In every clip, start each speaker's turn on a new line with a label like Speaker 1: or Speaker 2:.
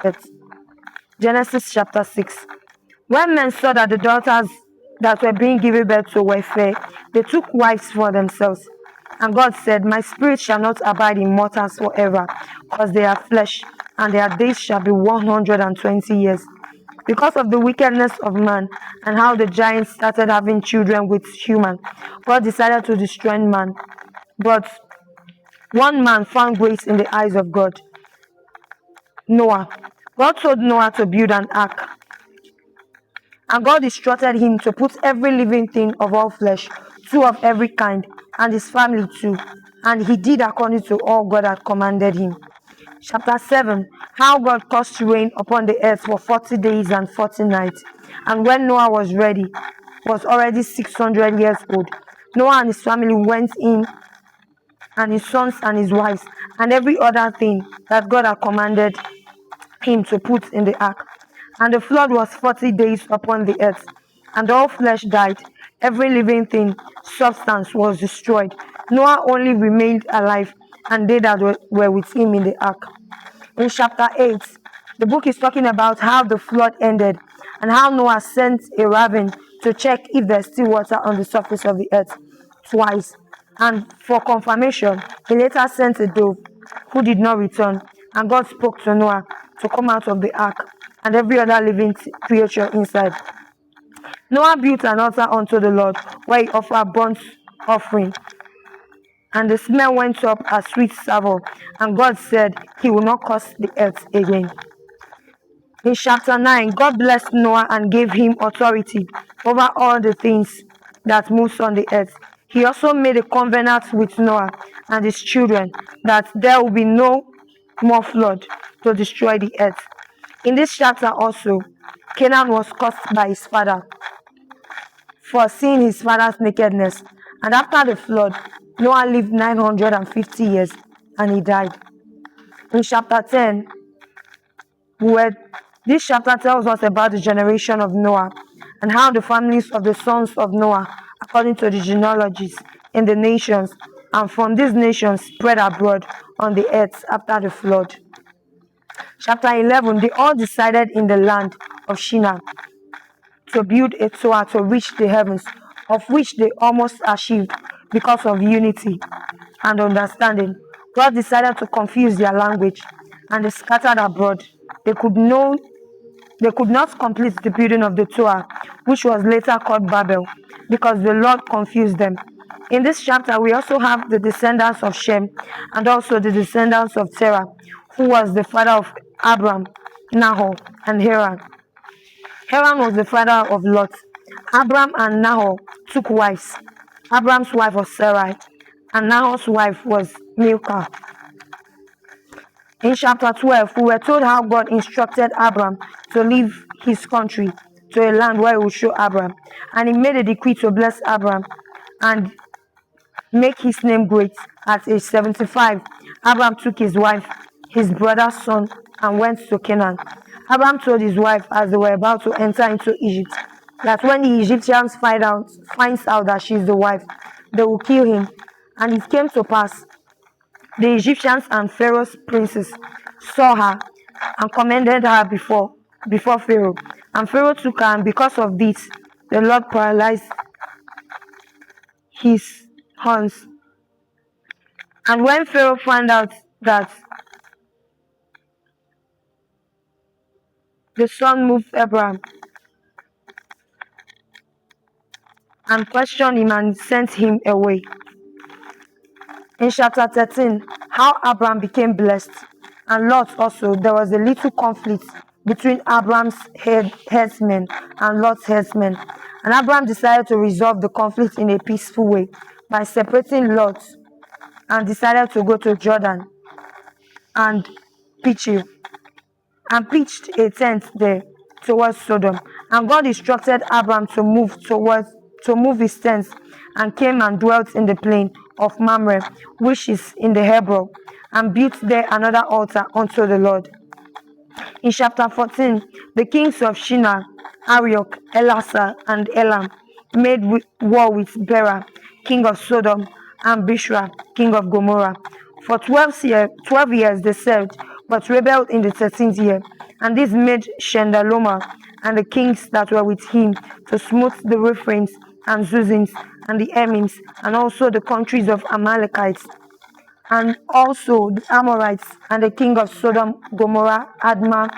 Speaker 1: earth. Genesis chapter 6. When men saw that the daughters that were being given birth to were fair, they took wives for themselves. And God said, My spirit shall not abide in mortals forever, because they are flesh, and their days shall be 120 years. Because of the wickedness of man and how the giants started having children with human, God decided to destroy man. But one man found grace in the eyes of God, Noah. God told Noah to build an ark. And God instructed him to put every living thing of all flesh, two of every kind, and his family too. And he did according to all God had commanded him. Chapter 7. How God caused rain upon the earth for 40 days and 40 nights. And when Noah was already 600 years old, Noah and his family went in, and his sons and his wives, and every other thing that God had commanded him to put in the ark. And the flood was 40 days upon the earth, and all flesh died. Every living thing, substance was destroyed. Noah only remained alive, and they that were with him in the ark. In chapter 8, the book is talking about how the flood ended, and how Noah sent a raven to check if there's still water on the surface of the earth twice. And for confirmation, he later sent a dove who did not return, and God spoke to Noah to come out of the ark and every other living creature inside. Noah built an altar unto the Lord, where he offered burnt offering, and the smell went up as sweet savour, and God said he will not curse the earth again. In chapter 9, God blessed Noah and gave him authority over all the things that moves on the earth. He also made a covenant with Noah and his children that there will be no more flood to destroy the earth. In this chapter also, Canaan was cursed by his father for seeing his father's nakedness. And after the flood, Noah lived 950 years and he died. In chapter 10, this chapter tells us about the generation of Noah and how the families of the sons of Noah, according to the genealogies in the nations, and from these nations spread abroad on the earth after the flood. Chapter 11, they all decided in the land of Shinar to build a tower to reach the heavens, of which they almost achieved because of unity and understanding. God decided to confuse their language, and they scattered abroad. They could not complete the building of the tower, which was later called Babel, because the Lord confused them. In this chapter, we also have the descendants of Shem and also the descendants of Terah, who was the father of Abram, Nahor, and Haran. Haran was the father of Lot. Abram and Nahor took wives. Abram's wife was Sarai, and Nahor's wife was Milcah. In chapter 12, we were told how God instructed Abram to leave his country to a land where he would show Abram. And he made a decree to bless Abram and make his name great. At age 75, Abram took his wife, his brother's son, and went to Canaan. Abram told his wife as they were about to enter into Egypt that when the Egyptians finds out that she is the wife, they will kill him. And it came to pass, the Egyptians and Pharaoh's princes saw her and commended her before Pharaoh. And Pharaoh took her, and because of this, the Lord paralyzed his hands. And when Pharaoh found out that the son moved Abraham and questioned him and sent him away. In chapter 13, how Abraham became blessed, and Lot also, there was a little conflict between Abraham's herdsmen and Lot's herdsmen. And Abraham decided to resolve the conflict in a peaceful way by separating Lot, and decided to go to Jordan and pitched a tent there towards Sodom. And God instructed Abraham to move his tents, and came and dwelt in the plain of Mamre, which is in the Hebron, and built there another altar unto the Lord. In chapter 14, the kings of Shinar, Arioch, Elasar, and Elam made war with Bera, king of Sodom, and Bishra, king of Gomorrah. For 12 years they served, but rebelled in the 13th year. And this made Shendaloma and the kings that were with him to smooth the Rephaims and Zuzins and the Emims, and also the countries of Amalekites, and also the Amorites, and the king of Sodom, Gomorrah, Admah,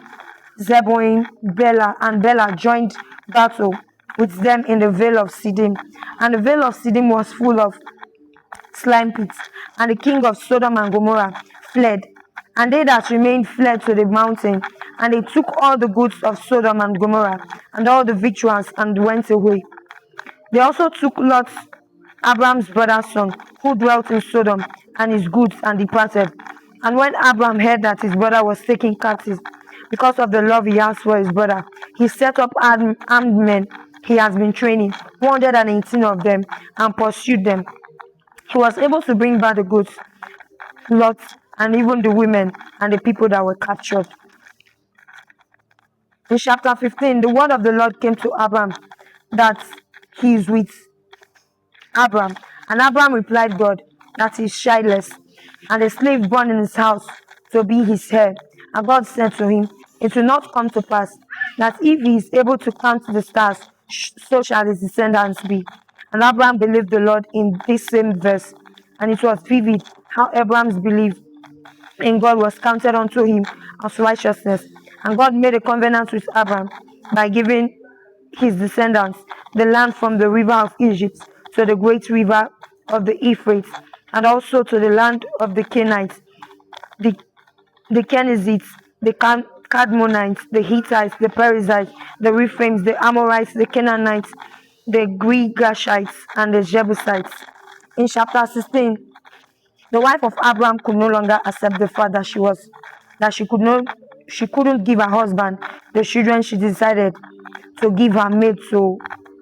Speaker 1: Zeboim, Bela, and Bela joined battle with them in the vale of Siddim. And the vale of Siddim was full of slime pits. And the king of Sodom and Gomorrah fled, and they that remained fled to the mountain. And they took all the goods of Sodom and Gomorrah, and all the victuals, and went away. They also took Lot, Abram's brother's son, who dwelt in Sodom, and his goods, and departed. And when Abram heard that his brother was taken captive, because of the love he has for his brother, he set up armed men he has been training, 118 of them, and pursued them. He was able to bring back the goods, Lot, and even the women and the people that were captured. In chapter 15, the word of the Lord came to Abram that he is with Abram. And Abram replied, God, that he is childless, and a slave born in his house to be his heir. And God said to him, it will not come to pass that if he is able to count the stars, so shall his descendants be. And Abraham believed the Lord in this same verse, and it was vivid how Abraham's belief in God was counted unto him as righteousness. And God made a covenant with Abraham by giving his descendants the land from the river of Egypt to the great river of the Euphrates, and also to the land of the Canaanites, the Kenizzites, the Cadmonites, the Hittites, the Perizzites, the Rephaims, the Amorites, the Canaanites, the Girgashites, and the Jebusites. In chapter 16, the wife of Abraham could no longer accept the fact that she couldn't give her husband the children. She decided to give her maid to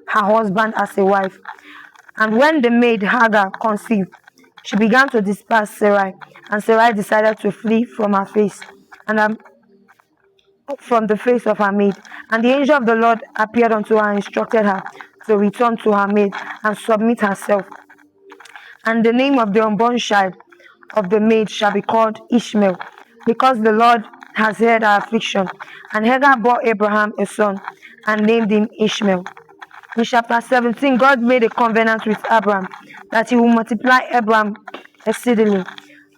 Speaker 1: her husband as a wife. And when the maid Hagar conceived, she began to despise Sarai, and Sarai decided to flee from her face and from the face of her maid. And the angel of the Lord appeared unto her and instructed her to return to her maid and submit herself. And the name of the unborn child of the maid shall be called Ishmael, because the Lord has heard her affliction. And Hagar bore Abraham a son and named him Ishmael. In chapter 17, God made a covenant with Abraham that he will multiply Abraham exceedingly,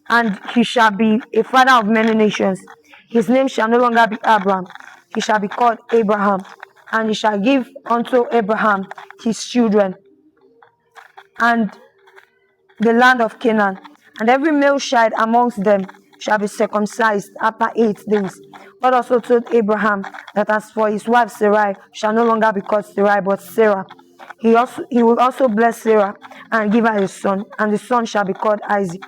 Speaker 1: and he shall be a father of many nations. His name shall no longer be Abraham, he shall be called Abraham, and he shall give unto Abraham his children and the land of Canaan, and every male child amongst them shall be circumcised after 8 days. God also told Abraham that as for his wife Sarai shall no longer be called Sarai but Sarah. He will also bless Sarah and give her a son, and the son shall be called Isaac.